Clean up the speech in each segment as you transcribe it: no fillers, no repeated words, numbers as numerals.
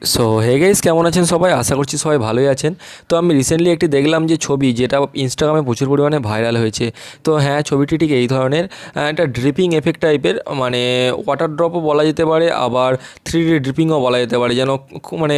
So hey guys, কেমন আছেন সবাই? আশা করছি সবাই ভালোই আছেন। তো আমি রিসেন্টলি একটি দেখলাম যে ছবি, যেটা ইনস্টাগ্রামে প্রচুর পরিমাণে ভাইরাল হয়েছে। তো হ্যাঁ, ছবিটি ঠিক এই ধরনের একটা ড্রিপিং এফেক্ট টাইপের, মানে ওয়াটার ড্রপও বলা যেতে পারে, আবার 3D ড্রিপিংও বলা যেতে পারে, যেন মানে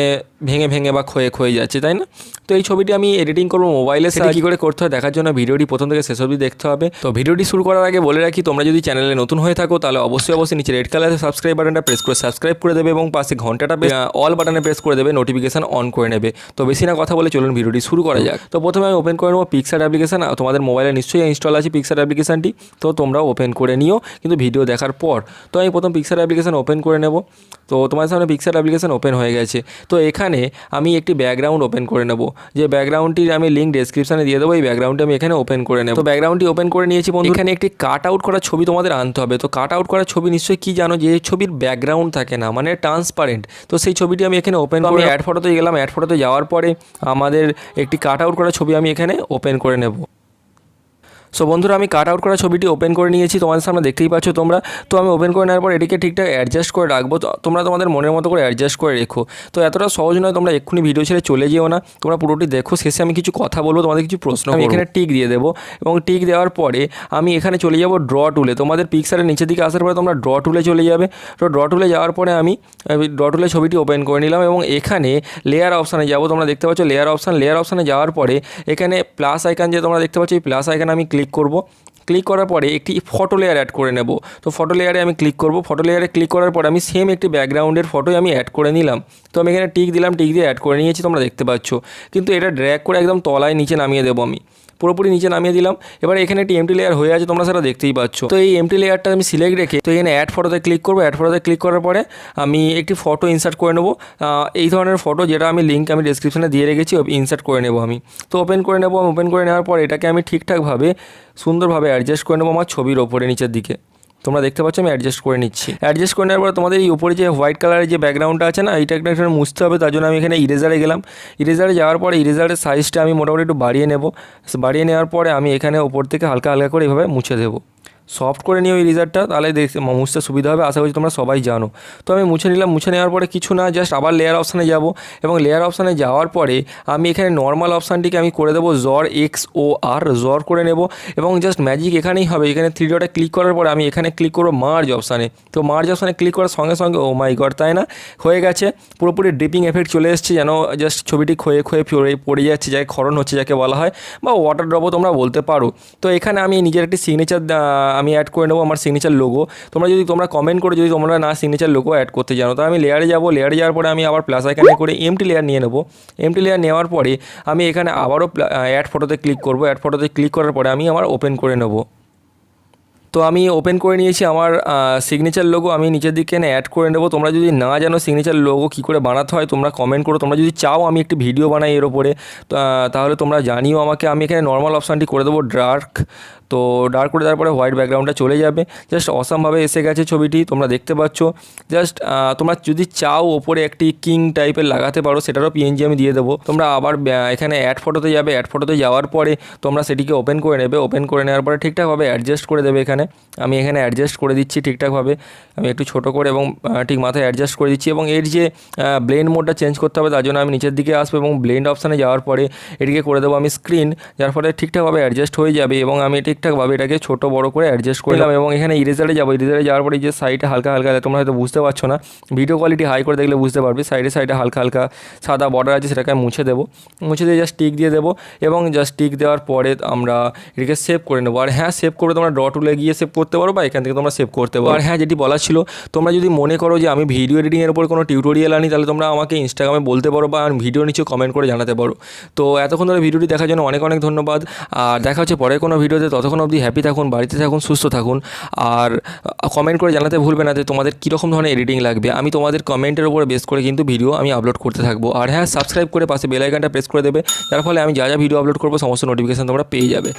ভেঙে ভেঙে বা ক্ষয়ে ক্ষয়ে যাচ্ছে, তাই না? তো এই ছবিটি আমি এডিটিং করবো মোবাইলে। সেটা কী করে করতে হয় দেখার জন্য ভিডিওটি প্রথম থেকে শেষ অবধি দেখতে হবে। তো ভিডিওটি শুরু করার আগে বলে রাখি, তোমরা যদি চ্যানেলে নতুন হয়ে থাকো তাহলে অবশ্যই নিচে রেড কালারের সাবস্ক্রাইব বাটনটা প্রেস করে সাবস্ক্রাইব করে দেবে এবং পাশে ঘন্টাটা অল বাটনে প্রেস করে দেবে, নোটিফিকেশন অন করে নেবে। তো বেশি না কথা বলে চলুন ভিডিওটি শুরু করা যাক। তো প্রথমে আমি ওপেন করে নেবো পিক্সার্ট অ্যাপ্লিকেশন। তোমাদের মোবাইলে নিশ্চয়ই ইনস্টল আছে পিক্সার্ট অ্যাপ্লিকেশনটি, তো তোমরা ওপেন করে নিও কিন্তু ভিডিও দেখার পর। তো আমি প্রথম পিক্সার্ট অ্যাপ্লিকেশন ওপেন করে নেব। তো তোমাদের সামনে পিক্সার্ট অ্যাপ্লিকেশন ওপেন হয়ে গেছে। তো এখানে আমি একটি ব্যাকগ্রাউন্ড ওপেন করে নেব, যে ব্যাকগ্রাউন্ডটির আমি লিঙ্ক ডেসক্রিপশনে দিয়ে দেবো। এই ব্যাকগ্রাউন্ডটি আমি এখানে ওপেন করে নেব। তো ব্যাকগ্রাউন্ডটি ওপেন করে নিয়েছি বন্ধু। এখানে একটি কাট আউট করা ছবি তোমাদের আনতে হবে। তো কাট আউট করা ছবি নিশ্চয়ই কি জানো, যে ছবির ব্যাকগ্রাউন্ড থাকে না, মানে ট্রান্সপারেন্ট। তো সেই ছবিটি আমি এখানে ওপেন করে অ্যাড ফটোতে গেলাম। অ্যাড ফটোতে যাওয়ার পরে আমাদের একটি কাট আউট করা ছবি আমি এখানে ওপেন করে নেব। সো বন্ধুরা, আমি কাট আউট করা ছবিটি ওপেন করে নিয়েছি, তোমাদের সামনে দেখতেই পাচ্ছ তোমরা। তো আমি ওপেন করে নেওয়ার পর এটিকে ঠিকঠাক অ্যাডজাস্ট করে রাখবো। তো তোমরা তোমাদের মনের মতো করে অ্যাডজাস্ট করে রেখো। তো এতটা সহজ নয়, তোমরা এক্ষুনি ভিডিও ছেড়ে চলে যেও না, তোমরা পুরোটি দেখো। শেষে আমি কিছু কথা বলবো, তোমাদের কিছু প্রশ্ন আমি এখানে টিক দিয়ে দেবো। এবং টিক দেওয়ার পরে আমি এখানে চলে যাব ড্র টুলে। তোমাদের পিক্সারের নিচের দিকে আসার পরে তোমরা ড্র টুলে চলে যাবে। তো ড্র টুলে যাওয়ার পরে আমি ড্র টুলে ছবিটি ওপেন করে নিলাম এবং এখানে লেয়ার অপশানে যাবো। তোমরা দেখতে পাচ্ছ লেয়ার অপশানে যাওয়ার পরে এখানে প্লাস আইকন, যে তোমরা দেখতে পাচ্ছ এই প্লাস আইকনে আমি ক্লিক করব। ক্লিক করার পরে একটি ফটো লেয়ার অ্যাড করে নেব। তো ফটো লেয়ারে আমি ক্লিক করব। ফটো লেয়ারে ক্লিক করার পরে আমি সেম একটি ব্যাকগ্রাউন্ডের ফটোই আমি অ্যাড করে নিলাম। তো আমি এখানে টিক দিলাম, টিক দিয়ে অ্যাড করে নিয়েছি, তোমরা দেখতে পাচ্ছ। কিন্তু এটা ড্র্যাগ করে একদম তলায় নিচে নামিয়ে দেবো আমি, পুরোপুরি নিচে নামিয়ে দিলাম। এবার এখানে একটি এমটি লেয়ার হয়ে আছে, তোমরা সেটা দেখতেই পাচ্ছ। তো এই এমটি লেয়ারটা আমি সিলেক্ট রেখে তো এখানে অ্যাড ফটোতে ক্লিক করবো। অ্যাড ফটোতে ক্লিক করার পরে আমি একটি ফটো ইনসার্ট করে নেবো, এই ধরনের ফটো, যেটা আমি লিঙ্ক আমি ডেসক্রিপশনে দিয়ে রেখেছি, ইনসার্ট করে নেবো আমি। তো ওপেন করে নেবো। ওপেন করে নেওয়ার পর এটাকে আমি ঠিকঠাকভাবে সুন্দরভাবে অ্যাডজাস্ট করে নেবো আমার ছবির ওপরে নিচের দিকে। তোমরা দেখতে পাচ্ছ আমি অ্যাডজাস্ট করে নিচ্ছি। অ্যাডজাস্ট করে নেওয়ার পর তোমাদের এই উপরে যে হোয়াইট কালারের যে ব্যাকগ্রাউন্ডটা আছে না, এইটা একটা মুছতে হবে। তার জন্য আমি এখানে ইরেজারে গেলাম। ইরেজারে যাওয়ার পরে ইরেজারের সাইজটা আমি মোটামুটি একটু বাড়িয়ে নেব। বাড়িয়ে নেওয়ার পরে আমি এখানে ওপর থেকে হালকা হালকা করে এইভাবে মুছে দেবো। সফট করে নিও এই ইরেজারটা, তাহলে মুছতে সুবিধা হবে। আশা করছি তোমরা সবাই জানো। তো আমি মুছে নিলাম। মুছে নেওয়ার পরে কিছু না, জাস্ট আবার লেয়ার অপশানে যাব এবং লেয়ার অপশানে যাওয়ার পরে আমি এখানে নর্মাল অপশানটিকে আমি করে দেবো XOR, জর করে নেব। এবং জাস্ট ম্যাজিক এখানেই হবে। এখানে 3 ডটে ক্লিক করার পরে আমি এখানে ক্লিক করবো মার্জ অপশানে। তো মার্জ অপশানে ক্লিক করার সঙ্গে সঙ্গে ও মাই গড, তাই না, হয়ে গেছে, পুরোপুরি ড্রিপিং এফেক্ট চলে এসেছে, যেন জাস্ট ছবিটি ক্ষয়ে ক্ষয়ে পড়ে যাচ্ছে, যাকে ক্ষরণ হচ্ছে যাকে বলা হয়, বা ওয়াটার ড্রপও তোমরা বলতে পারো। তো এখানে আমি নিজের একটি সিগনেচার আমি অ্যাড করে নেবো, আমার সিগনেচার লোগো। তোমরা কমেন্ট করে যদি তোমরা না সিগনেচার লোগো অ্যাড করতে জানো। তো আমি লেয়ারে যাব। লেয়ারে যাওয়ার পরে আমি আবার প্লাস আইকনে করে এমটি লেয়ার নিয়ে নেব। এমটি লেয়ার নেওয়ার পরে আমি এখানে আবারও অ্যাড ফটোতে ক্লিক করব। অ্যাড ফটোতে ক্লিক করার পরে আমি আমার ওপেন করে নেব। তো আমি ওপেন করে নিয়েছি আমার সিগনেচার লোগো, আমি নিচের দিকে অ্যাড করে নেব। তোমরা যদি না জানো সিগনেচার লোগো কী করে বানাতে হয়, তোমরা কমেন্ট করো। তোমরা যদি চাও আমি একটি ভিডিও বানাই এর ওপরে, তাহলে তোমরা জানিও আমাকে। আমি এখানে নর্মাল অপশানটি করে দেবো ডার্ক। তো ডার্ক করে দেওয়ার পরে হোয়াইট ব্যাকগ্রাউন্ডটা চলে যাবে। জাস্ট অসামভাবে এসে গেছে ছবিটি, তোমরা দেখতে পাচ্ছ। জাস্ট তোমরা যদি চাও ওপরে একটি কিং টাইপের লাগাতে পারো, সেটারও PNG আমি দিয়ে দেবো। তোমরা আবার এখানে অ্যাড ফটোতে যাবে। অ্যাড ফটোতে যাওয়ার পরে তোমরা সেটিকে ওপেন করে নেবে। ওপেন করে নেওয়ার পরে ঠিকঠাকভাবে অ্যাডজাস্ট করে দেবে। আমি এখানে অ্যাডজাস্ট করে দিচ্ছি ঠিকঠাকভাবে। আমি একটু ছোটো করে এবং ঠিক মাথায় অ্যাডজাস্ট করে দিচ্ছি। এবং এর যে ব্লেন্ড মোডটা চেঞ্জ করতে হবে, তার জন্য আমি নিচের দিকে আসবো এবং ব্লেন্ড অপশানে যাওয়ার পরে এটিকে করে দেবো আমি স্ক্রিন, যার ফলে ঠিকঠাকভাবে অ্যাডজাস্ট হয়ে যাবে। এবং আমি ঠিকঠাকভাবে এটাকে ছোটো বড়ো করে অ্যাডজাস্ট করলাম। এবং এখানে ইরেজারে যাবো। ইরেজারে যাওয়ার পরে যে সাইডে হালকা হালকা, তোমরা হয়তো বুঝতে পারছো না, ভিডিও কোয়ালিটি হাই করে দেখলে বুঝতে পারবে, সাইডে হালকা হালকা সাদা বর্ডার আছে, সেটাকে মুছে দেবো। মুছে দিয়ে জাস্ট টিক দিয়ে দেবো। এবং জাস্ট টিক দেওয়ার পরে আমরা এটিকে সেভ করে নেবো। আর হ্যাঁ, সেভ করে তোমরা ড্র টুলে গিয়ে সেভ করতে পারো, বা এখান থেকে তোমরা সেভ করতে পারো। আর হ্যাঁ, যেটি বলা ছিল, তোমরা যদি মনে করো যে আমি ভিডিও এডিটিংয়ের উপর কোনো টিউটোরিয়াল আনি, তাহলে তোমরা আমাকে ইনস্টাগ্রামে বলতে পারো বা ভিডিও নিচে কমেন্ট করে জানাতে পারো। তো এতক্ষণ ধরে ভিডিওটি দেখার জন্য অনেক অনেক ধন্যবাদ। আর দেখা হচ্ছে পরে কোনো ভিডিওতে। ততক্ষণ অবধি হ্যাপি থাকুন, বাড়িতে থাকুন, সুস্থ থাকুন। আর কমেন্ট করে জানাতে ভুলবে না যে তোমাদের কীরকম ধরনের এডিটিং লাগবে। আমি তোমাদের কমেন্টের উপরে বেস করে কিন্তু ভিডিও আমি আপলোড করতে থাকবো। আর হ্যাঁ, সাবস্ক্রাইব করে পাশে বেল আইকনটা প্রেস করে দেবে, যার ফলে আমি যা যা ভিডিও আপলোড করবো সমস্ত নোটিফিকেশান তোমরা পেয়ে যাবে।